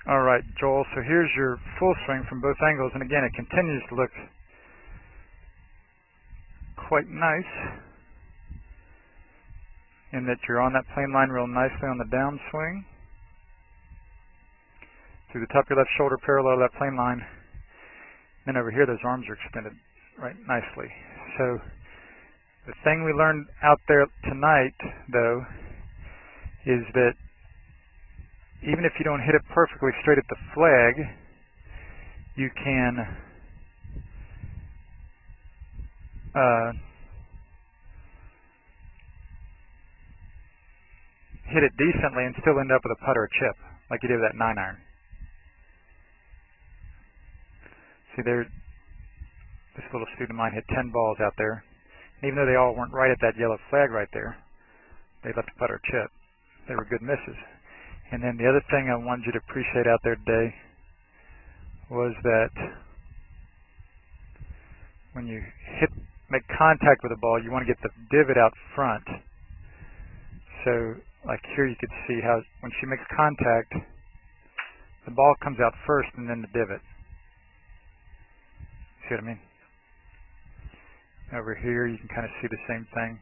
Alright, Joel, so here's your full swing from both angles, and again, it continues to look quite nice in that you're on that plane line real nicely on the downswing. Through the top of your left shoulder, parallel to that plane line. Then over here, those arms are extended right nicely. So the thing we learned out there tonight, though, is that even if you don't hit it perfectly straight at the flag, you can hit it decently and still end up with a putt or a chip, like you did with that 9-iron. See there, this little student of mine hit 10 balls out there. And even though they all weren't right at that yellow flag right there, they left a putt or chip. They were good misses. And then the other thing I wanted you to appreciate out there today was that when you make contact with the ball, you want to get the divot out front. So, like here you could see how when she makes contact, the ball comes out first and then the divot. See what I mean? Over here you can kind of see the same thing.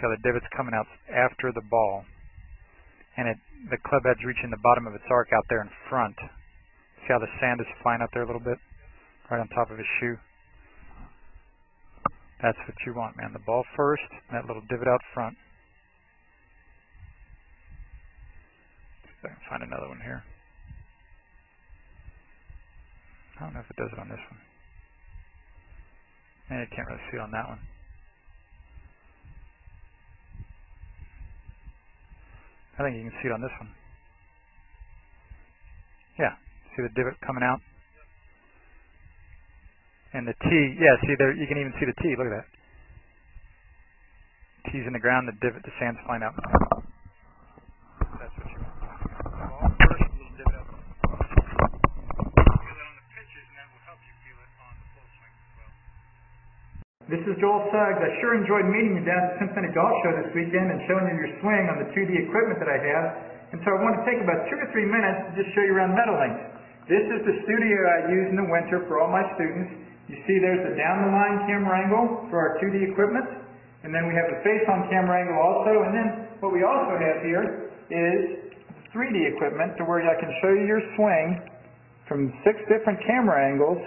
So the divot's coming out after the ball, and the club head's reaching the bottom of its arc out there in front. See how the sand is flying out there a little bit, right on top of his shoe? That's what you want, man. The ball first, and that little divot out front. See if I can find another one here. I don't know if it does it on this one. And you can't really see it on that one. I think you can see it on this one. Yeah, see the divot coming out? And the tee, yeah, see there, you can even see the tee, look at that. Tee's in the ground, the divot, the sand's flying out. That's what you want. Ball first, a little divot out. Feel it on the pitches, and that will help you feel it on the full swing as well. This is Joel Suggs. I sure enjoyed meeting you down at the Cincinnati Golf Show this weekend and showing you your swing on the 2D equipment that I have. And so I want to take about 2 to 3 minutes to just show you around Meadowlinks. This is the studio I use in the winter for all my students. You see there's the down-the-line camera angle for our 2D equipment. And then we have the face-on camera angle also. And then what we also have here is 3D equipment to where I can show you your swing from 6 different camera angles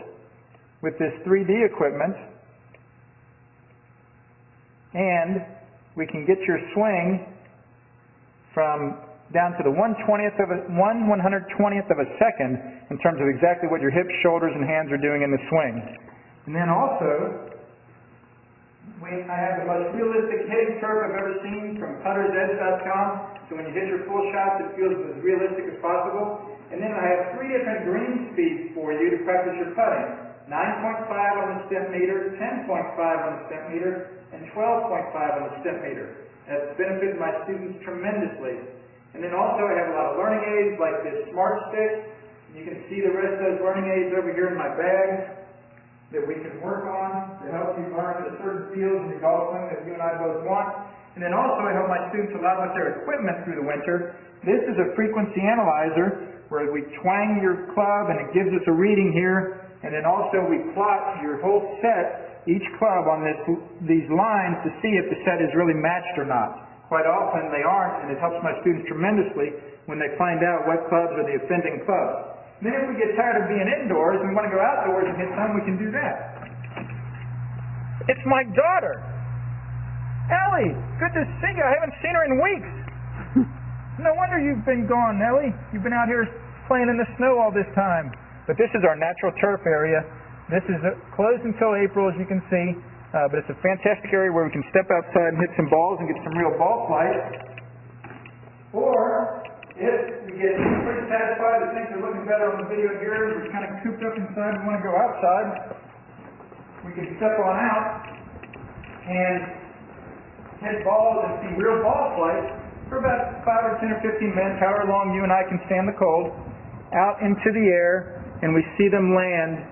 with this 3D equipment. And we can get your swing from down to the 1/120th of a second in terms of exactly what your hips, shoulders, and hands are doing in the swing. And then also, I have the most realistic hitting curve I've ever seen from puttersedge.com. So when you hit your full shots, it feels as realistic as possible. And then I have 3 different green speeds for you to practice your putting. 9.5 on the step meter, 10.5 on the step meter, and 12.5 on the step meter. That's benefited my students tremendously. And then also I have a lot of learning aids like this Smart Stick. You can see the rest of those learning aids over here in my bag that we can work on to help you learn the certain fields in the golf swing that you and I both want. And then also I help my students a lot with their equipment through the winter. This is a frequency analyzer where we twang your club and it gives us a reading here. And then also we plot your whole set, each club on these lines to see if the set is really matched or not. Quite often they aren't, and it helps my students tremendously when they find out what clubs are the offending clubs. Then if we get tired of being indoors and we want to go outdoors and hit some, we can do that. It's my daughter! Ellie! Good to see you. I haven't seen her in weeks. No wonder you've been gone, Ellie. You've been out here playing in the snow all this time. But this is our natural turf area. This is closed until April, as you can see. But it's a fantastic area where we can step outside and hit some balls and get some real ball flight. Or, if we get pretty satisfied that things are looking better on the video here, we're kind of cooped up inside and want to go outside, we can step on out and hit balls and see real ball flight for about 5 or 10 or 15 minutes, however long you and I can stand the cold, out into the air, and we see them land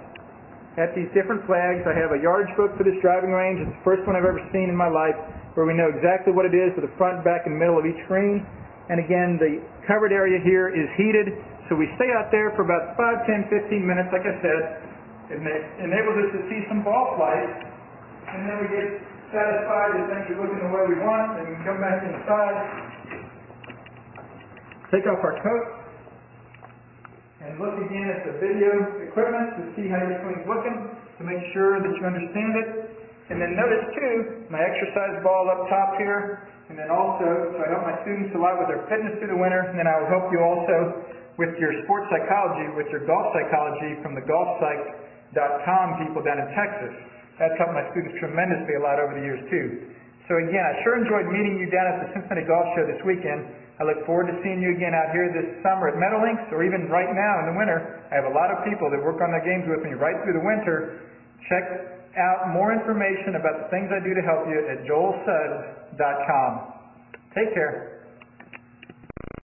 at these different flags. I have a yardage book for this driving range. It's the first one I've ever seen in my life where we know exactly what it is for the front, back, and middle of each green. And again, the covered area here is heated, so we stay out there for about 5, 10, 15 minutes, like I said. It enables us to see some ball flight, and then we get satisfied that things are looking the way we want, and we can come back inside, take off our coat, and look again at the video equipment to see how your swing's looking, to make sure that you understand it. And then notice too, my exercise ball up top here, and then also, so I help my students a lot with their fitness through the winter, and then I will help you also with your sports psychology, with your golf psychology from the golfpsych.com people down in Texas. That's helped my students tremendously a lot over the years too. So again, I sure enjoyed meeting you down at the Cincinnati Golf Show this weekend. I look forward to seeing you again out here this summer at Meadowlinks, or even right now in the winter. I have a lot of people that work on their games with me right through the winter. Check out more information about the things I do to help you at joelsuggs.com. Take care.